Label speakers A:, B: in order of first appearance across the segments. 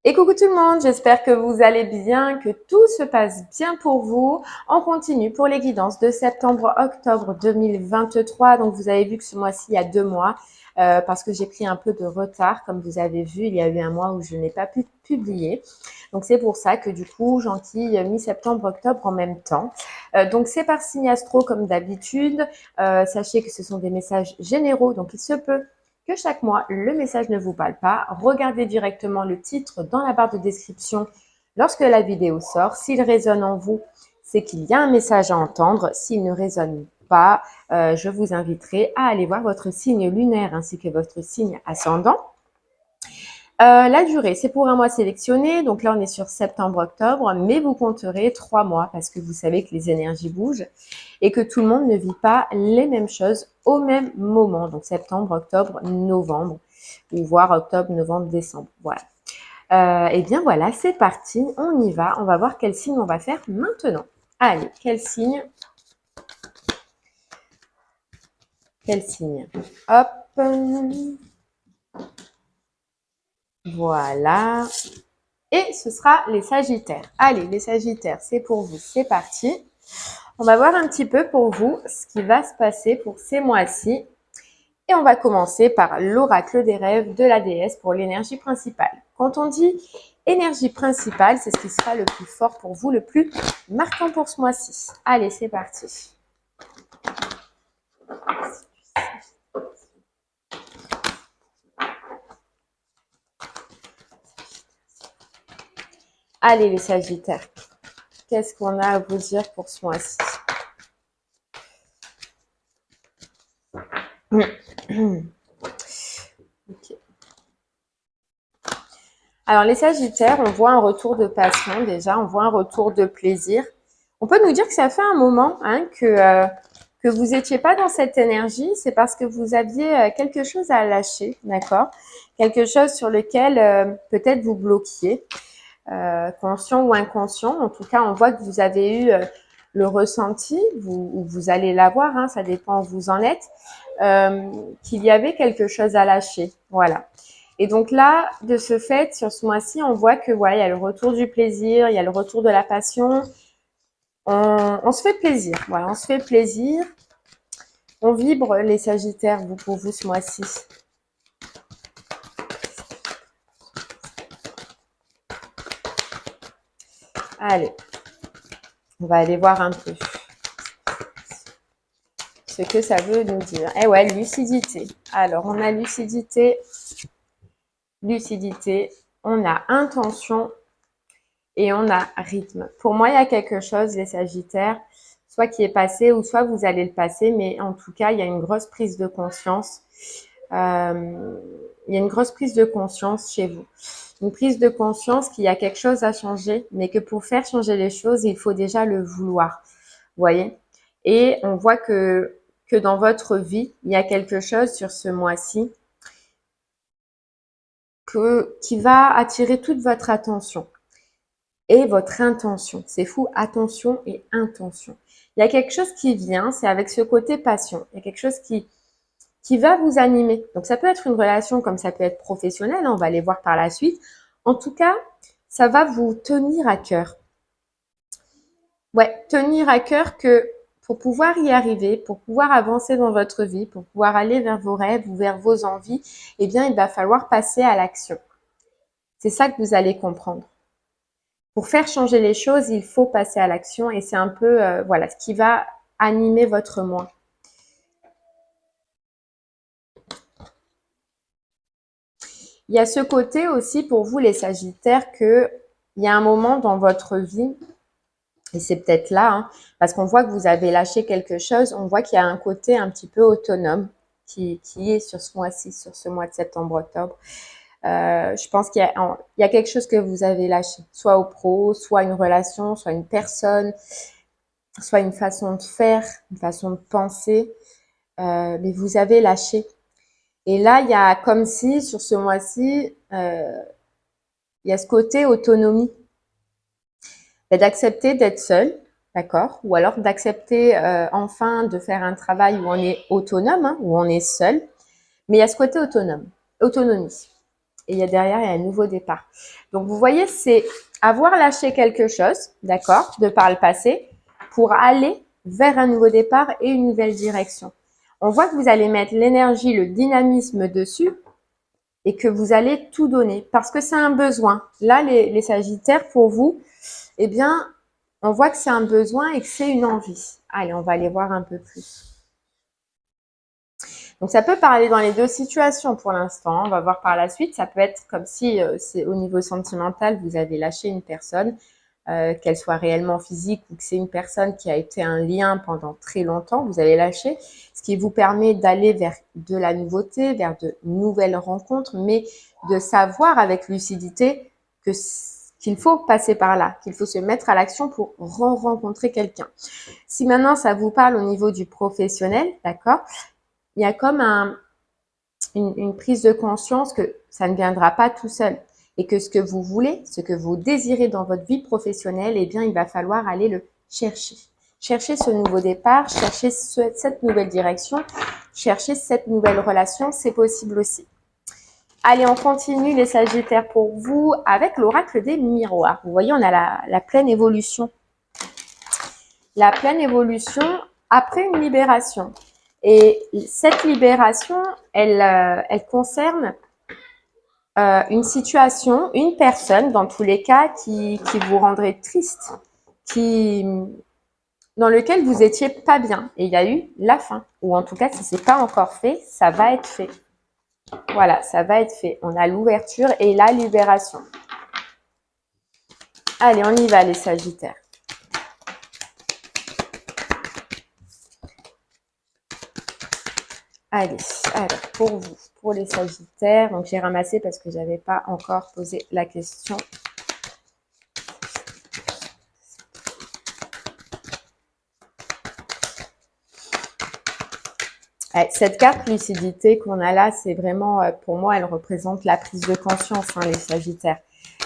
A: Et coucou tout le monde, j'espère que vous allez bien, que tout se passe bien pour vous. On continue pour les guidances de septembre-octobre 2023. Donc vous avez vu que ce mois-ci, il y a 2 mois, parce que j'ai pris un peu de retard. Comme vous avez vu, il y a eu un mois où je n'ai pas pu publier. Donc c'est pour ça que du coup, j'enquille mi-septembre-octobre en même temps. Donc c'est par signe astro comme d'habitude. Sachez que ce sont des messages généraux, donc il se peut que chaque mois, le message ne vous parle pas. Regardez directement le titre dans la barre de description lorsque la vidéo sort. S'il résonne en vous, c'est qu'il y a un message à entendre. S'il ne résonne pas, je vous inviterai à aller voir votre signe lunaire ainsi que votre signe ascendant. La durée, c'est pour un mois sélectionné. Donc là, on est sur septembre-octobre, mais vous compterez 3 mois parce que vous savez que les énergies bougent et que tout le monde ne vit pas les mêmes choses au même moment. Donc septembre, octobre, novembre, ou voire octobre, novembre, décembre. Voilà. Et bien voilà, c'est parti, on y va. On va voir quel signe on va faire maintenant. Allez, quel signe? Quel signe? Hop. Voilà. Et ce sera les Sagittaires. Allez, les Sagittaires, c'est pour vous. C'est parti. On va voir un petit peu pour vous ce qui va se passer pour ces mois-ci. Et on va commencer par l'oracle des rêves de la déesse pour l'énergie principale. Quand on dit énergie principale, c'est ce qui sera le plus fort pour vous, le plus marquant pour ce mois-ci. Allez, c'est parti. Allez, les Sagittaires, qu'est-ce qu'on a à vous dire pour ce mois-ci? Okay. Alors, les Sagittaires, on voit un retour de passion déjà, on voit un retour de plaisir. On peut nous dire que ça fait un moment que vous n'étiez pas dans cette énergie, c'est parce que vous aviez quelque chose à lâcher, d'accord? Quelque chose sur lequel peut-être vous bloquiez, conscient ou inconscient. En tout cas, on voit que vous avez eu le ressenti, vous allez l'avoir, hein, ça dépend où vous en êtes, qu'il y avait quelque chose à lâcher, voilà. Et donc là, de ce fait, sur ce mois-ci, on voit que voilà, il y a le retour du plaisir, il y a le retour de la passion. On se fait plaisir, voilà, on se fait plaisir. On vibre les Sagittaires, vous pour vous ce mois-ci. Allez, on va aller voir un peu ce que ça veut nous dire. Eh ouais, lucidité. Alors, on a lucidité, on a intention et on a rythme. Pour moi, il y a quelque chose, les Sagittaires, soit qui est passé ou soit vous allez le passer, mais en tout cas, il y a une grosse prise de conscience. Il y a une grosse prise de conscience chez vous. Une prise de conscience qu'il y a quelque chose à changer, mais que pour faire changer les choses, il faut déjà le vouloir. Vous voyez? Et on voit que dans votre vie, il y a quelque chose sur ce mois-ci qui va attirer toute votre attention et votre intention. C'est fou, attention et intention. Il y a quelque chose qui vient, c'est avec ce côté passion. Il y a quelque chose qui va vous animer. Donc ça peut être une relation comme ça peut être professionnelle, hein, on va les voir par la suite. En tout cas, ça va vous tenir à cœur. Ouais, tenir à cœur que pour pouvoir y arriver, pour pouvoir avancer dans votre vie, pour pouvoir aller vers vos rêves ou vers vos envies, eh bien, il va falloir passer à l'action. C'est ça que vous allez comprendre. Pour faire changer les choses, il faut passer à l'action et c'est un peu, voilà, ce qui va animer votre moi. Il y a ce côté aussi pour vous, les Sagittaires, que il y a un moment dans votre vie, et c'est peut-être là, hein, parce qu'on voit que vous avez lâché quelque chose, on voit qu'il y a un côté un petit peu autonome qui est sur ce mois-ci, sur ce mois de septembre-octobre. Je pense qu'il y a quelque chose que vous avez lâché, soit au pro, soit une relation, soit une personne, soit une façon de faire, une façon de penser, mais vous avez lâché. Et là, il y a comme si, sur ce mois-ci, il y a ce côté autonomie, d'accepter d'être seul, d'accord? Ou alors d'accepter enfin de faire un travail où on est autonome, hein, où on est seul. Mais il y a ce côté autonomie. et derrière, il y a un nouveau départ. Donc, vous voyez, c'est avoir lâché quelque chose, d'accord, de par le passé, pour aller vers un nouveau départ et une nouvelle direction. On voit que vous allez mettre l'énergie, le dynamisme dessus et que vous allez tout donner parce que c'est un besoin. Là, les Sagittaires, pour vous, eh bien, on voit que c'est un besoin et que c'est une envie. Allez, on va aller voir un peu plus. Donc, ça peut parler dans les deux situations pour l'instant. On va voir par la suite. Ça peut être comme si c'est au niveau sentimental, vous avez lâché une personne, qu'elle soit réellement physique ou que c'est une personne qui a été un lien pendant très longtemps, vous avez lâché, ce qui vous permet d'aller vers de la nouveauté, vers de nouvelles rencontres, mais de savoir avec lucidité que qu'il faut passer par là, qu'il faut se mettre à l'action pour rencontrer quelqu'un. Si maintenant ça vous parle au niveau du professionnel, d'accord, il y a comme une prise de conscience que ça ne viendra pas tout seul et que ce que vous voulez, ce que vous désirez dans votre vie professionnelle, eh bien, il va falloir aller le chercher. Chercher ce nouveau départ, chercher cette nouvelle direction, chercher cette nouvelle relation, c'est possible aussi. Allez, on continue les Sagittaires pour vous avec l'oracle des miroirs. Vous voyez, on a la pleine évolution. La pleine évolution après une libération. Et cette libération, elle concerne une situation, une personne, dans tous les cas, qui vous rendrait triste, dans lequel vous étiez pas bien. Et il y a eu la fin. Ou en tout cas, si c'est pas encore fait, ça va être fait. Voilà, ça va être fait. On a l'ouverture et la libération. Allez, on y va les Sagittaires. Allez, alors pour vous, pour les Sagittaires, donc j'ai ramassé parce que j'avais pas encore posé la question. Cette carte lucidité qu'on a là, c'est vraiment, pour moi, elle représente la prise de conscience, hein, les Sagittaires.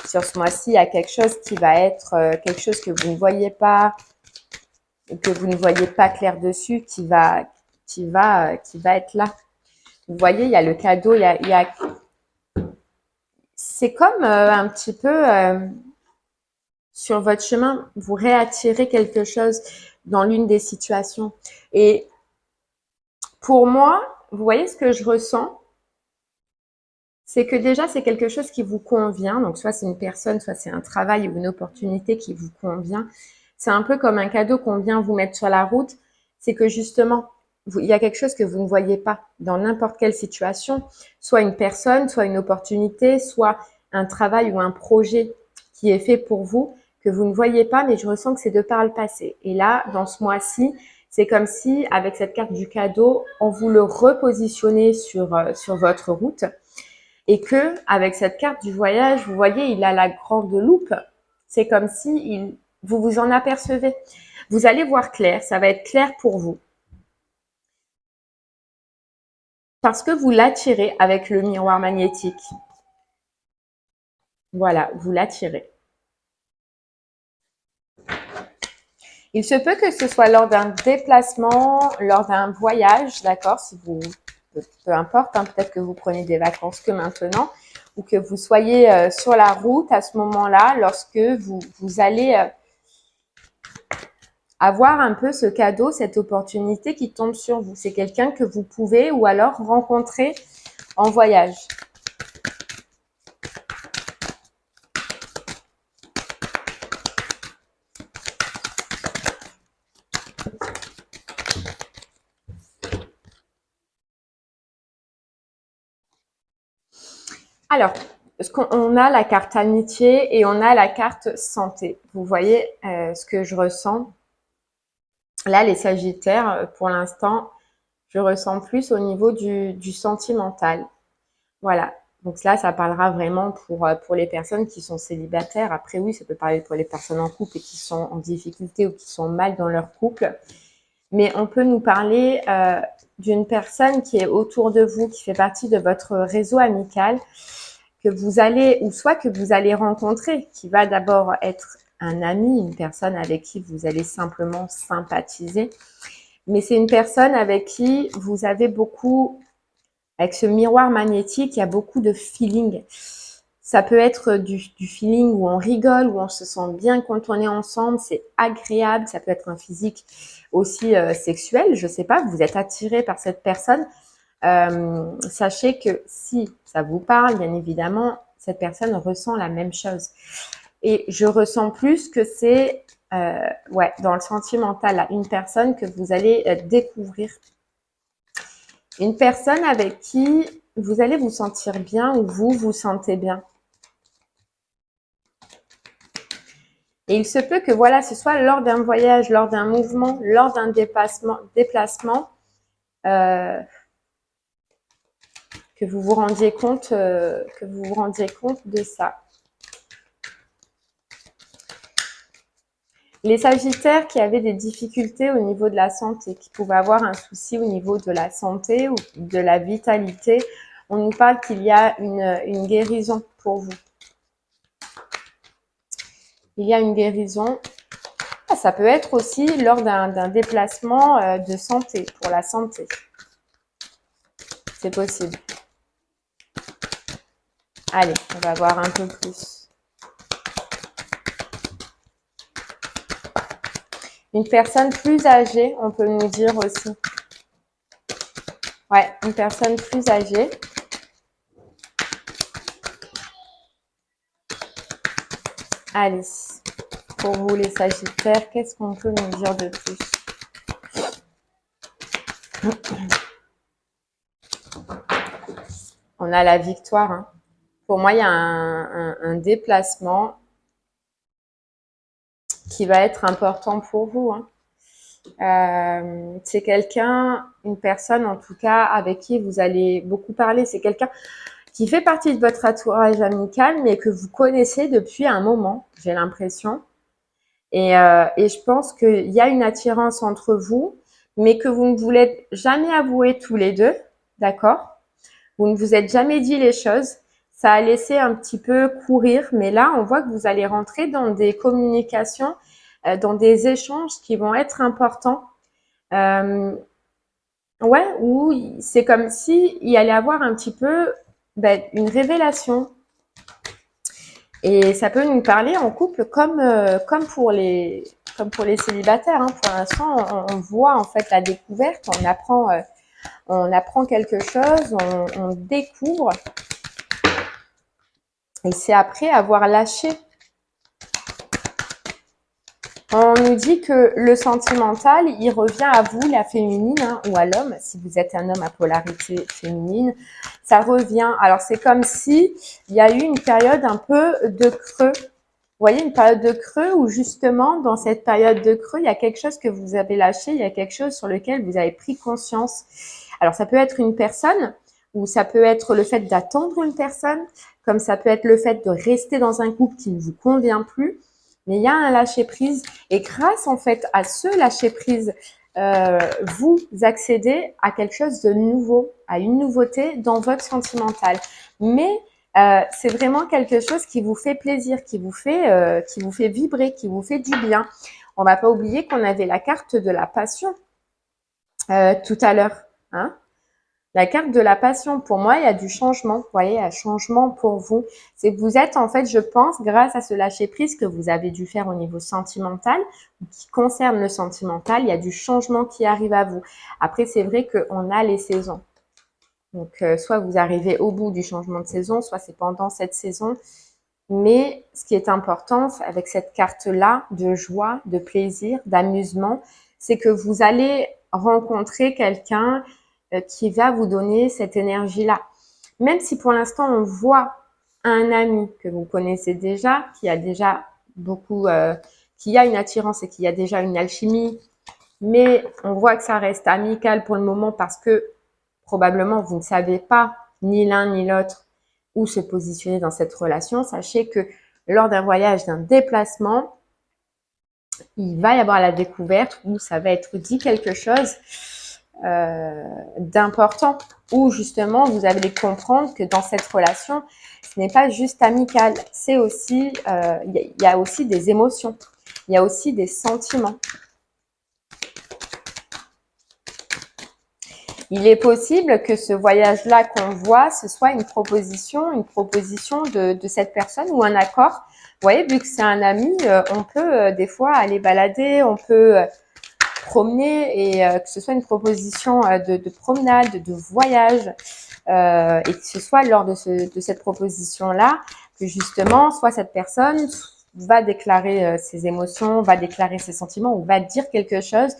A: Sur ce mois-ci, il y a quelque chose qui va être quelque chose que vous ne voyez pas, que vous ne voyez pas clair dessus, qui va être là. Vous voyez, il y a le cadeau, c'est comme un petit peu sur votre chemin, vous réattirez quelque chose dans l'une des situations. Et pour moi, vous voyez ce que je ressens, c'est que déjà, c'est quelque chose qui vous convient. Donc, soit c'est une personne, soit c'est un travail ou une opportunité qui vous convient. C'est un peu comme un cadeau qu'on vient vous mettre sur la route. C'est que justement, il y a quelque chose que vous ne voyez pas dans n'importe quelle situation. Soit une personne, soit une opportunité, soit un travail ou un projet qui est fait pour vous, que vous ne voyez pas, mais je ressens que c'est de par le passé. Et là, dans ce mois-ci, c'est comme si, avec cette carte du cadeau, on vous le repositionnait sur votre route. Et que, avec cette carte du voyage, vous voyez, il a la grande loupe. C'est comme si vous vous en apercevez. Vous allez voir clair, ça va être clair pour vous. Parce que vous l'attirez avec le miroir magnétique. Voilà, vous l'attirez. Il se peut que ce soit lors d'un déplacement, lors d'un voyage, d'accord, si vous, peu importe, hein, peut-être que vous prenez des vacances que maintenant, ou que vous soyez sur la route à ce moment-là, lorsque vous allez avoir un peu ce cadeau, cette opportunité qui tombe sur vous. C'est quelqu'un que vous pouvez ou alors rencontrer en voyage. Alors, on a la carte amitié et on a la carte santé. Vous voyez ce que je ressens. Là, les Sagittaires, pour l'instant, je ressens plus au niveau du sentimental. Voilà. Donc là, ça parlera vraiment pour les personnes qui sont célibataires. Après, oui, ça peut parler pour les personnes en couple et qui sont en difficulté ou qui sont mal dans leur couple. Mais on peut nous parler d'une personne qui est autour de vous, qui fait partie de votre réseau amical, que vous allez, ou soit que vous allez rencontrer, qui va d'abord être un ami, une personne avec qui vous allez simplement sympathiser. Mais c'est une personne avec qui vous avez beaucoup Avec ce miroir magnétique, il y a beaucoup de feeling. Ça peut être du feeling où on rigole, où on se sent bien quand on est ensemble, c'est agréable. Ça peut être un physique aussi sexuel, je sais pas, vous êtes attiré par cette personne. Sachez que si ça vous parle, bien évidemment, cette personne ressent la même chose. Et je ressens plus que c'est ouais, dans le sentimental, là, une personne que vous allez découvrir. Une personne avec qui vous allez vous sentir bien ou vous vous sentez bien. Et il se peut que voilà, ce soit lors d'un voyage, lors d'un mouvement, lors d'un déplacement que vous vous rendiez compte de ça. Les Sagittaires qui avaient des difficultés au niveau de la santé, qui pouvaient avoir un souci au niveau de la santé ou de la vitalité, on nous parle qu'il y a une guérison pour vous. Il y a une guérison. Ça peut être aussi lors d'un déplacement de santé, pour la santé. C'est possible. Allez, on va voir un peu plus. Une personne plus âgée, on peut nous dire aussi. Ouais, une personne plus âgée. Allez, pour vous les Sagittaires, qu'est-ce qu'on peut nous dire de plus? On a la victoire. Hein. Pour moi, il y a un déplacement qui va être important pour vous. Hein. C'est quelqu'un, une personne en tout cas, avec qui vous allez beaucoup parler. C'est quelqu'un qui fait partie de votre entourage amical, mais que vous connaissez depuis un moment, j'ai l'impression. Et je pense qu'il y a une attirance entre vous, mais que vous ne voulez jamais avouer tous les deux, d'accord? Vous ne vous êtes jamais dit les choses. Ça a laissé un petit peu courir, mais là, on voit que vous allez rentrer dans des communications, dans des échanges qui vont être importants. Ouais, où c'est comme si il y allait avoir un petit peu une révélation. Et ça peut nous parler en couple comme pour les célibataires. Hein. Pour l'instant, on voit en fait la découverte, on apprend quelque chose, on découvre. Et c'est après avoir lâché. On nous dit que le sentimental, il revient à vous, la féminine, hein, ou à l'homme, si vous êtes un homme à polarité féminine. Ça revient. Alors, c'est comme si il y a eu une période un peu de creux. Vous voyez, une période de creux où justement, dans cette période de creux, il y a quelque chose que vous avez lâché, il y a quelque chose sur lequel vous avez pris conscience. Alors, ça peut être une personne, ou ça peut être le fait d'attendre une personne, comme ça peut être le fait de rester dans un couple qui ne vous convient plus. Mais il y a un lâcher-prise et grâce en fait à ce lâcher-prise, vous accédez à quelque chose de nouveau, à une nouveauté dans votre sentimental. Mais c'est vraiment quelque chose qui vous fait plaisir, qui vous fait vibrer, qui vous fait du bien. On va pas oublier qu'on avait la carte de la passion tout à l'heure. Hein. La carte de la passion, pour moi, il y a du changement. Vous voyez, il y a un changement pour vous. C'est que vous êtes, en fait, je pense, grâce à ce lâcher-prise que vous avez dû faire au niveau sentimental, qui concerne le sentimental, il y a du changement qui arrive à vous. Après, c'est vrai qu'on a les saisons. Donc, soit vous arrivez au bout du changement de saison, soit c'est pendant cette saison. Mais ce qui est important avec cette carte-là de joie, de plaisir, d'amusement, c'est que vous allez rencontrer quelqu'un qui va vous donner cette énergie-là. Même si pour l'instant on voit un ami que vous connaissez déjà, qui a déjà beaucoup, qui a une attirance et qui a déjà une alchimie, mais on voit que ça reste amical pour le moment parce que probablement vous ne savez pas ni l'un ni l'autre où se positionner dans cette relation. Sachez que lors d'un voyage, d'un déplacement, il va y avoir la découverte où ça va être dit quelque chose d'important, où justement vous allez comprendre que dans cette relation, ce n'est pas juste amical, c'est aussi, il y a aussi des émotions, il y a aussi des sentiments. Il est possible que ce voyage-là qu'on voit, ce soit une proposition de cette personne ou un accord. Vous voyez, vu que c'est un ami, on peut des fois aller balader, on peut promener et que ce soit une proposition de promenade, de voyage et que ce soit lors de cette proposition-là que justement, soit cette personne va déclarer ses émotions, va déclarer ses sentiments ou va dire quelque chose.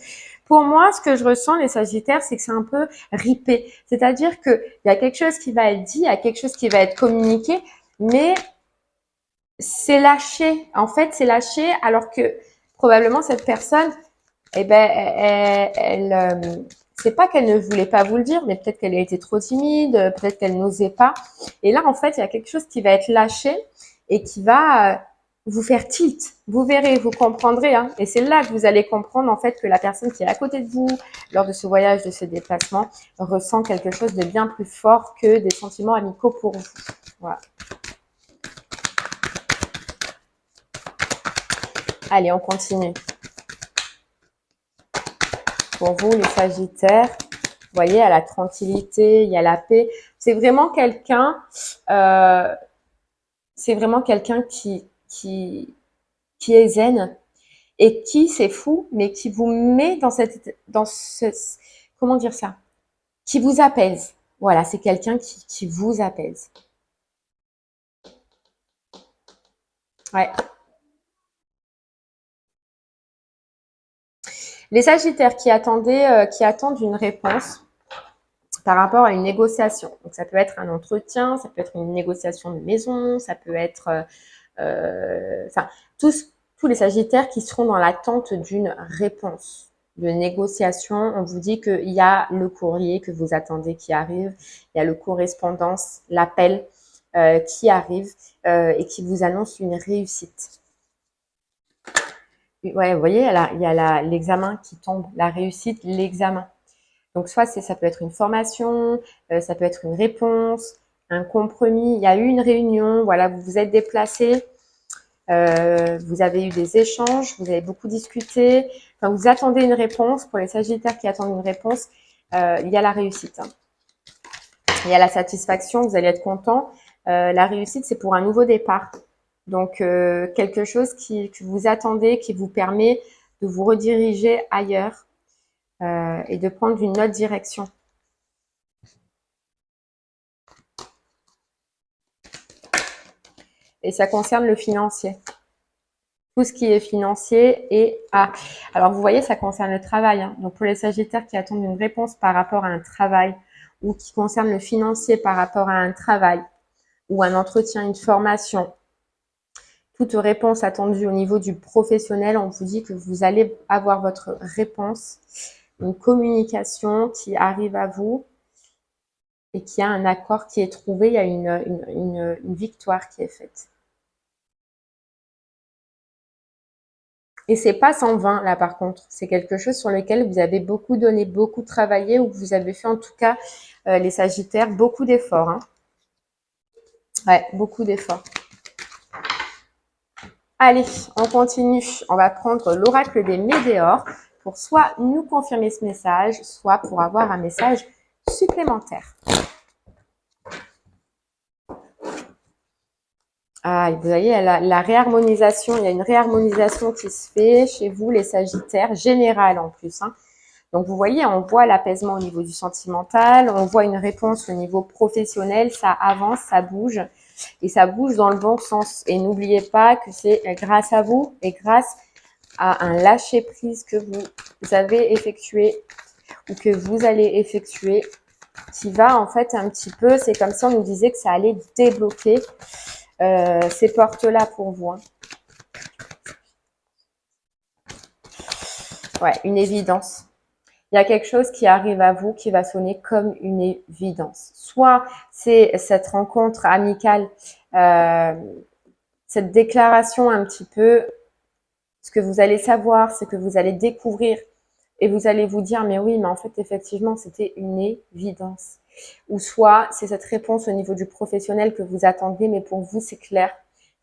A: Pour moi, ce que je ressens, les Sagittaires, c'est que c'est un peu ripé. C'est-à-dire qu'il y a quelque chose qui va être dit, il y a quelque chose qui va être communiqué, mais c'est lâché. En fait, c'est lâché alors que probablement cette personne, eh ben, c'est pas qu'elle ne voulait pas vous le dire, mais peut-être qu'elle a été trop timide, peut-être qu'elle n'osait pas. Et là, en fait, il y a quelque chose qui va être lâché et qui va vous faire tilt. Vous verrez, vous comprendrez. Hein. Et c'est là que vous allez comprendre, en fait, que la personne qui est à côté de vous, lors de ce voyage, de ce déplacement, ressent quelque chose de bien plus fort que des sentiments amicaux pour vous. Voilà. Allez, on continue. Pour vous, les Sagittaires, vous voyez, il y a la tranquillité, il y a la paix. C'est vraiment quelqu'un qui est zen et qui, c'est fou, mais qui vous met comment dire ça? Qui vous apaise. Voilà, c'est quelqu'un qui vous apaise. Ouais. Les Sagittaires qui attendent une réponse par rapport à une négociation. Donc, ça peut être un entretien, ça peut être une négociation de maison, ça peut être, enfin, tous les Sagittaires qui seront dans l'attente d'une réponse, de négociation. On vous dit qu'il y a le courrier que vous attendez qui arrive, il y a le correspondance, l'appel qui arrive et qui vous annonce une réussite. Ouais, vous voyez, il y a l'examen qui tombe, la réussite, l'examen. Donc, soit ça peut être une formation, ça peut être une réponse, un compromis. Il y a eu une réunion, voilà, vous vous êtes déplacé, vous avez eu des échanges, vous avez beaucoup discuté. Enfin, vous attendez une réponse. Pour les Sagittaires qui attendent une réponse, il y a la réussite. Hein. Il y a la satisfaction, vous allez être content. La réussite, c'est pour un nouveau départ. Donc, quelque chose que vous attendez, qui vous permet de vous rediriger ailleurs et de prendre une autre direction. Et ça concerne le financier. Tout ce qui est financier et alors vous voyez, ça concerne le travail. Hein. Donc pour les Sagittaires qui attendent une réponse par rapport à un travail ou qui concerne le financier par rapport à un travail ou un entretien, une formation, toute réponse attendue au niveau du professionnel, on vous dit que vous allez avoir votre réponse, une communication qui arrive à vous et qu'il y a un accord qui est trouvé, il y a une victoire qui est faite. Et c'est pas sans vain, là, par contre. C'est quelque chose sur lequel vous avez beaucoup donné, beaucoup travaillé, ou vous avez fait, en tout cas, les Sagittaires, beaucoup d'efforts. Hein. Ouais, beaucoup d'efforts. Allez, on continue. On va prendre l'oracle des Médéors pour soit nous confirmer ce message, soit pour avoir un message supplémentaire. Ah, vous voyez, la réharmonisation, il y a une réharmonisation qui se fait chez vous, les Sagittaires, générale en plus. Hein. Donc, vous voyez, on voit l'apaisement au niveau du sentimental, on voit une réponse au niveau professionnel, ça avance, ça bouge, et ça bouge dans le bon sens. Et n'oubliez pas que c'est grâce à vous et grâce à un lâcher-prise que vous avez effectué ou que vous allez effectuer qui va en fait un petit peu, c'est comme si on nous disait que ça allait débloquer ces portes-là pour vous. Hein. Ouais, une évidence. Il y a quelque chose qui arrive à vous qui va sonner comme une évidence. Soit c'est cette rencontre amicale, cette déclaration un petit peu, ce que vous allez savoir, ce que vous allez découvrir et vous allez vous dire mais oui, mais en fait effectivement c'était une évidence. Ou soit c'est cette réponse au niveau du professionnel que vous attendez, mais pour vous c'est clair,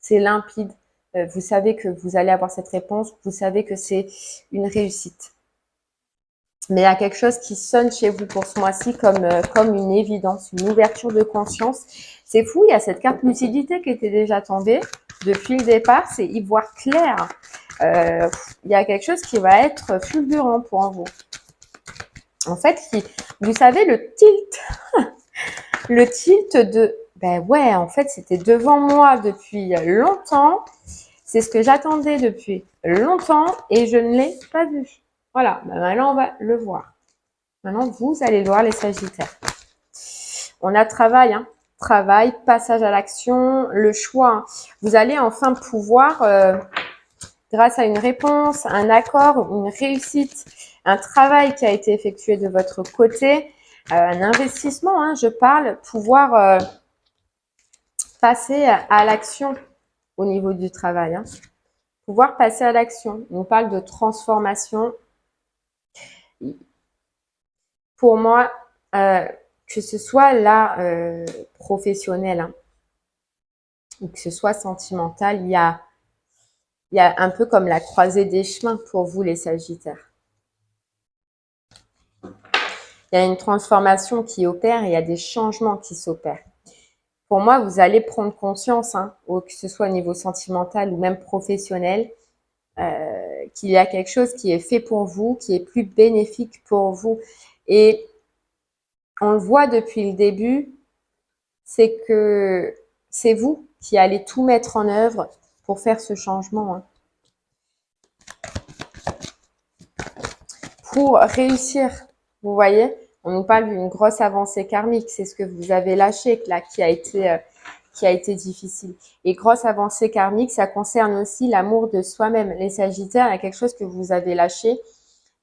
A: c'est limpide. Vous savez que vous allez avoir cette réponse, vous savez que c'est une réussite. Mais il y a quelque chose qui sonne chez vous pour ce mois-ci comme une évidence, une ouverture de conscience. C'est fou, il y a cette carte lucidité qui était déjà tombée depuis le départ, c'est y voir clair. Il y a quelque chose qui va être fulgurant pour vous. En fait, vous savez, le tilt, le tilt de, ben ouais, en fait, c'était devant moi depuis longtemps. C'est ce que j'attendais depuis longtemps et je ne l'ai pas vu. Voilà, ben maintenant on va le voir. Maintenant, vous allez le voir, les Sagittaires. On a travail, hein. Travail, passage à l'action, le choix. Hein. Vous allez enfin pouvoir, grâce à une réponse, un accord, une réussite, un travail qui a été effectué de votre côté, un investissement, hein, je parle, pouvoir passer à l'action au niveau du travail. Hein. Pouvoir passer à l'action. On parle de transformation. Pour moi, que ce soit là professionnel hein, ou que ce soit sentimental, il y a un peu comme la croisée des chemins pour vous les Sagittaires. Il y a une transformation qui opère et il y a des changements qui s'opèrent. Pour moi, vous allez prendre conscience, hein, que ce soit au niveau sentimental ou même professionnel, qu'il y a quelque chose qui est fait pour vous, qui est plus bénéfique pour vous. Et on le voit depuis le début, c'est que c'est vous qui allez tout mettre en œuvre pour faire ce changement. Hein. Pour réussir, vous voyez, on nous parle d'une grosse avancée karmique, c'est ce que vous avez lâché là, qui a été difficile. Et grosse avancée karmique, ça concerne aussi l'amour de soi-même. Les Sagittaires, il y a quelque chose que vous avez lâché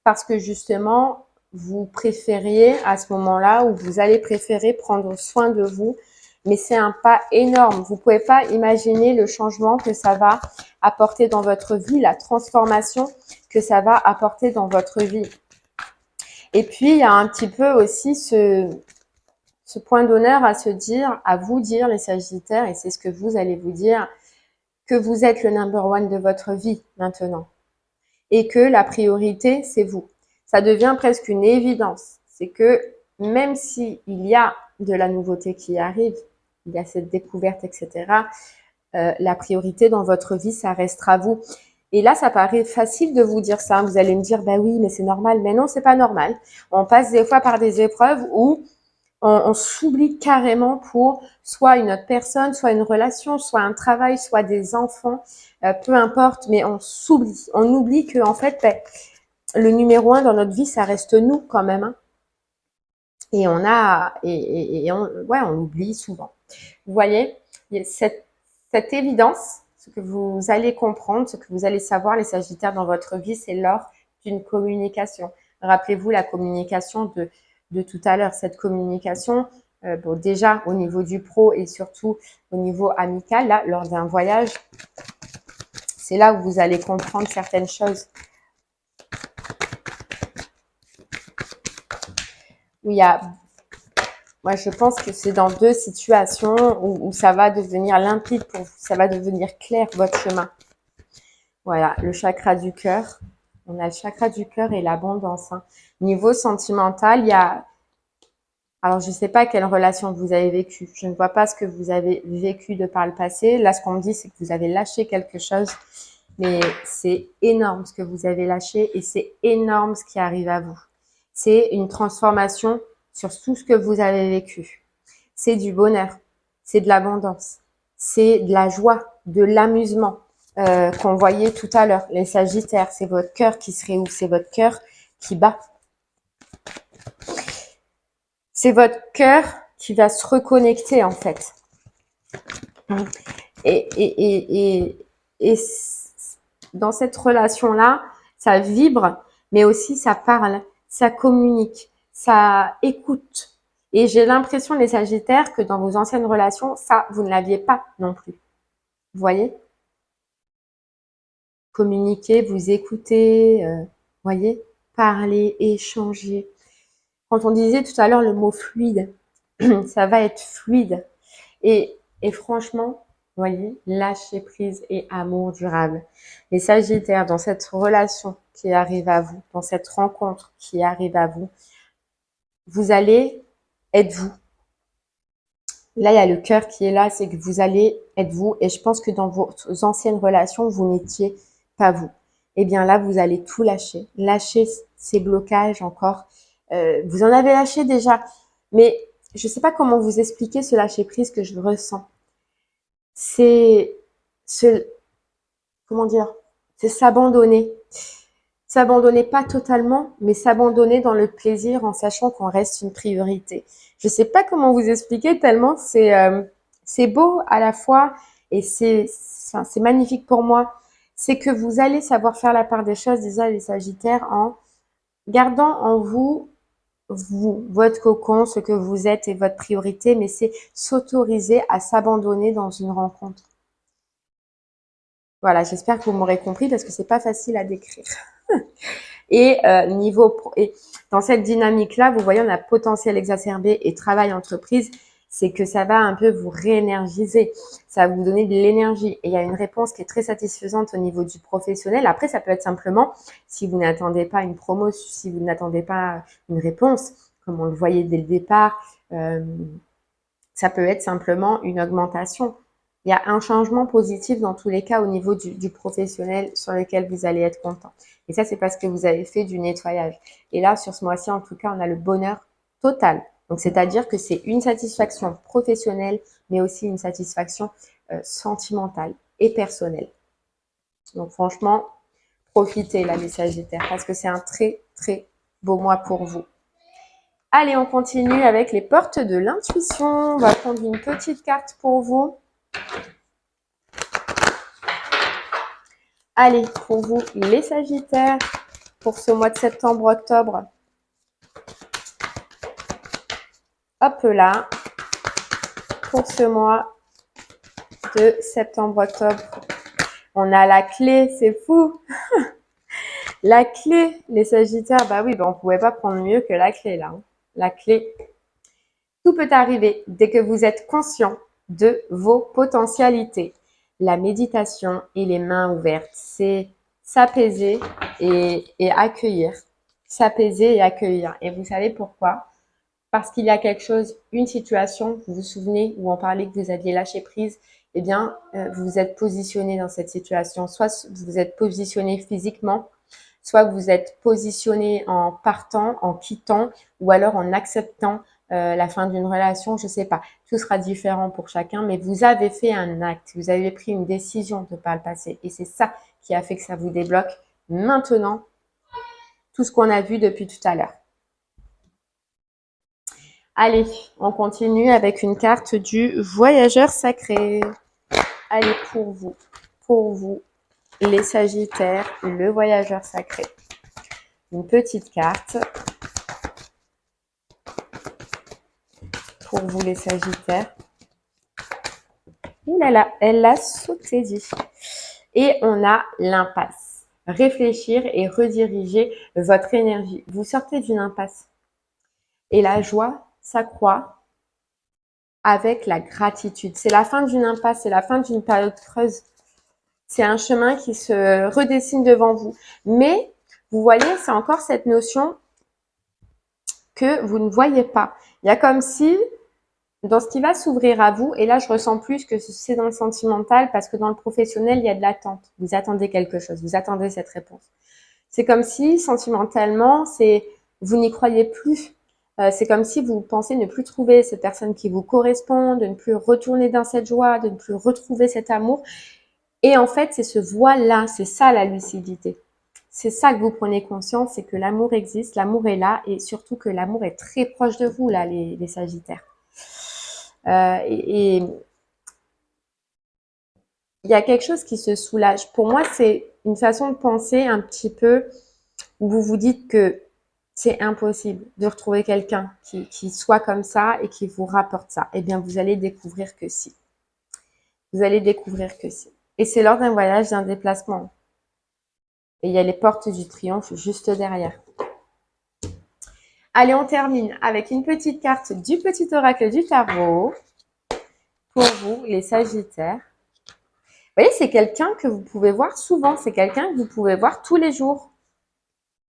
A: parce que justement, vous préfériez à ce moment-là, ou vous allez préférer prendre soin de vous, mais c'est un pas énorme. Vous pouvez pas imaginer le changement que ça va apporter dans votre vie, la transformation que ça va apporter dans votre vie. Et puis, il y a un petit peu aussi ce point d'honneur à se dire, à vous dire les Sagittaires, et c'est ce que vous allez vous dire, que vous êtes le number one de votre vie maintenant. Et que la priorité, c'est vous. Ça devient presque une évidence. C'est que même s'il y a de la nouveauté qui arrive, il y a cette découverte, etc., la priorité dans votre vie, ça restera vous. Et là, ça paraît facile de vous dire ça. Vous allez me dire, bah oui, mais c'est normal. Mais non, c'est pas normal. On passe des fois par des épreuves où on s'oublie carrément pour soit une autre personne, soit une relation, soit un travail, soit des enfants, peu importe, mais on s'oublie. On oublie que en fait, ben, le numéro un dans notre vie, ça reste nous quand même. Hein. Et on l'oublie souvent. Vous voyez, cette évidence, ce que vous allez comprendre, ce que vous allez savoir, les Sagittaires, dans votre vie, c'est lors d'une communication. Rappelez-vous la communication de tout à l'heure, cette communication, bon, déjà au niveau du pro et surtout au niveau amical, là, lors d'un voyage, c'est là où vous allez comprendre certaines choses. Où il y a, moi je pense que c'est dans deux situations où ça va devenir limpide pour vous, ça va devenir clair votre chemin. Voilà, le chakra du cœur. On a le chakra du cœur et l'abondance. Hein. Niveau sentimental, il y a... Alors, je ne sais pas quelle relation vous avez vécue. Je ne vois pas ce que vous avez vécu de par le passé. Là, ce qu'on me dit, c'est que vous avez lâché quelque chose. Mais c'est énorme ce que vous avez lâché et c'est énorme ce qui arrive à vous. C'est une transformation sur tout ce que vous avez vécu. C'est du bonheur, c'est de l'abondance, c'est de la joie, de l'amusement. Qu'on voyait tout à l'heure, les Sagittaires, c'est votre cœur qui se réouvre, c'est votre cœur qui bat. C'est votre cœur qui va se reconnecter en fait. Et dans cette relation-là, ça vibre, mais aussi ça parle, ça communique, ça écoute. Et j'ai l'impression, les Sagittaires, que dans vos anciennes relations, ça, vous ne l'aviez pas non plus. Vous voyez ? Communiquer, vous écouter, voyez, parler, échanger. Quand on disait tout à l'heure le mot fluide, ça va être fluide. Et franchement, voyez, lâcher prise et amour durable. Les Sagittaires, dans cette relation qui arrive à vous, dans cette rencontre qui arrive à vous, vous allez être vous. Là, il y a le cœur qui est là, c'est que vous allez être vous. Et je pense que dans vos anciennes relations, vous n'étiez pas vous. Eh bien là, vous allez tout lâcher. Lâcher ces blocages encore. Vous en avez lâché déjà. Mais je ne sais pas comment vous expliquer ce lâcher-prise que je ressens. C'est comment dire, c'est s'abandonner. S'abandonner pas totalement, mais s'abandonner dans le plaisir en sachant qu'on reste une priorité. Je sais pas comment vous expliquer tellement c'est beau à la fois et c'est magnifique pour moi. C'est que vous allez savoir faire la part des choses déjà les Sagittaires en gardant en vous votre cocon, ce que vous êtes et votre priorité, mais c'est s'autoriser à s'abandonner dans une rencontre. Voilà, j'espère que vous m'aurez compris parce que c'est pas facile à décrire. Et et dans cette dynamique-là, vous voyez, on a potentiel exacerbé et travail entreprise, c'est que ça va un peu vous réénergiser, ça va vous donner de l'énergie. Et il y a une réponse qui est très satisfaisante au niveau du professionnel. Après, ça peut être simplement, si vous n'attendez pas une promo, si vous n'attendez pas une réponse, comme on le voyait dès le départ, ça peut être simplement une augmentation. Il y a un changement positif dans tous les cas au niveau du professionnel sur lequel vous allez être content. Et ça, c'est parce que vous avez fait du nettoyage. Et là, sur ce mois-ci, en tout cas, on a le bonheur total. Donc, c'est-à-dire que c'est une satisfaction professionnelle, mais aussi une satisfaction sentimentale et personnelle. Donc, franchement, profitez là, les Sagittaires, parce que c'est un très, très beau mois pour vous. Allez, on continue avec les portes de l'intuition. On va prendre une petite carte pour vous. Allez, pour vous, les Sagittaires, pour ce mois de septembre-octobre. Hop là, pour ce mois de septembre-octobre. On a la clé, c'est fou. La clé, les Sagittaires, bah oui, bah on ne pouvait pas prendre mieux que la clé là. La clé. Tout peut arriver dès que vous êtes conscient de vos potentialités. La méditation et les mains ouvertes, c'est s'apaiser et accueillir. S'apaiser et accueillir. Et vous savez pourquoi? Parce qu'il y a quelque chose, une situation, vous vous souvenez, où on parlait que vous aviez lâché prise, eh bien, vous vous êtes positionné dans cette situation. Soit vous vous êtes positionné physiquement, soit vous êtes positionné en partant, en quittant, ou alors en acceptant la fin d'une relation, je sais pas. Tout sera différent pour chacun, mais vous avez fait un acte, vous avez pris une décision de ne pas le passer. Et c'est ça qui a fait que ça vous débloque maintenant tout ce qu'on a vu depuis tout à l'heure. Allez, on continue avec une carte du voyageur sacré. Allez, pour vous, les Sagittaires, le voyageur sacré. Une petite carte. Pour vous, les Sagittaires. Ouh là là, elle l'a sauté dit. Et on a l'impasse. Réfléchir et rediriger votre énergie. Vous sortez d'une impasse. Et la joie s'accroît avec la gratitude. C'est la fin d'une impasse, c'est la fin d'une période creuse. C'est un chemin qui se redessine devant vous. Mais, vous voyez, c'est encore cette notion que vous ne voyez pas. Il y a comme si, dans ce qui va s'ouvrir à vous, et là je ressens plus que c'est dans le sentimental, parce que dans le professionnel, il y a de l'attente. Vous attendez quelque chose, vous attendez cette réponse. C'est comme si, sentimentalement, vous n'y croyez plus. C'est comme si vous pensez ne plus trouver cette personne qui vous correspond, de ne plus retourner dans cette joie, de ne plus retrouver cet amour. Et en fait, c'est ce voile-là, c'est ça la lucidité. C'est ça que vous prenez conscience, c'est que l'amour existe, l'amour est là, et surtout que l'amour est très proche de vous, là, les Sagittaires. Et il y a quelque chose qui se soulage. Pour moi, c'est une façon de penser un petit peu où vous vous dites que c'est impossible de retrouver quelqu'un qui soit comme ça et qui vous rapporte ça. Eh bien, vous allez découvrir que si. Vous allez découvrir que si. Et c'est lors d'un voyage, d'un déplacement. Et il y a les portes du triomphe juste derrière. Allez, on termine avec une petite carte du petit oracle du tarot. Pour vous, les Sagittaires. Vous voyez, c'est quelqu'un que vous pouvez voir souvent. C'est quelqu'un que vous pouvez voir tous les jours.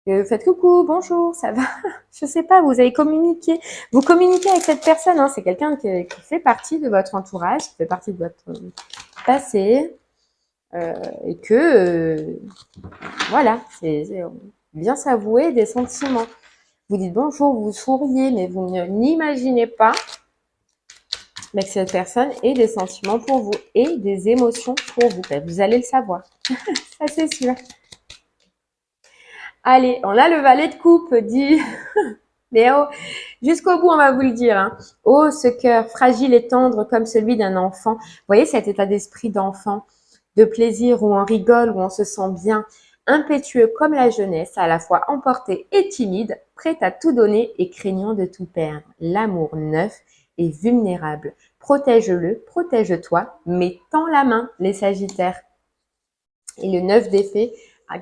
A: Et vous faites coucou, bonjour, ça va? Je sais pas, vous avez communiqué. Vous communiquez avec cette personne, hein, c'est quelqu'un qui fait partie de votre entourage, qui fait partie de votre passé, et que, voilà, c'est bien s'avouer des sentiments. Vous dites bonjour, vous souriez, mais vous n'imaginez pas mais que cette personne ait des sentiments pour vous et des émotions pour vous. Ben, vous allez le savoir, ça c'est sûr. Allez, on a le valet de coupe, dit Léo. Jusqu'au bout, on va vous le dire. Hein. Oh, ce cœur fragile et tendre comme celui d'un enfant. Vous voyez cet état d'esprit d'enfant, de plaisir où on rigole, où on se sent bien, impétueux comme la jeunesse, à la fois emporté et timide, prêt à tout donner et craignant de tout perdre. L'amour neuf et vulnérable. Protège-le, protège-toi, mais tends la main, les Sagittaires. Et le 9 d'épée,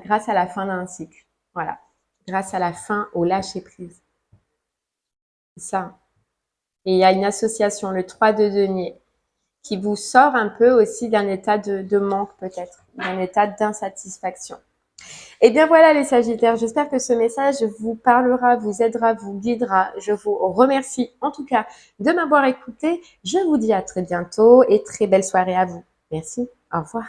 A: grâce à la fin d'un cycle. Voilà. Grâce à la fin, au lâcher prise. C'est ça. Et il y a une association, le 3 de denier, qui vous sort un peu aussi d'un état de manque peut-être, d'un état d'insatisfaction. Et bien voilà les Sagittaires, j'espère que ce message vous parlera, vous aidera, vous guidera. Je vous remercie en tout cas de m'avoir écouté. Je vous dis à très bientôt et très belle soirée à vous. Merci, au revoir.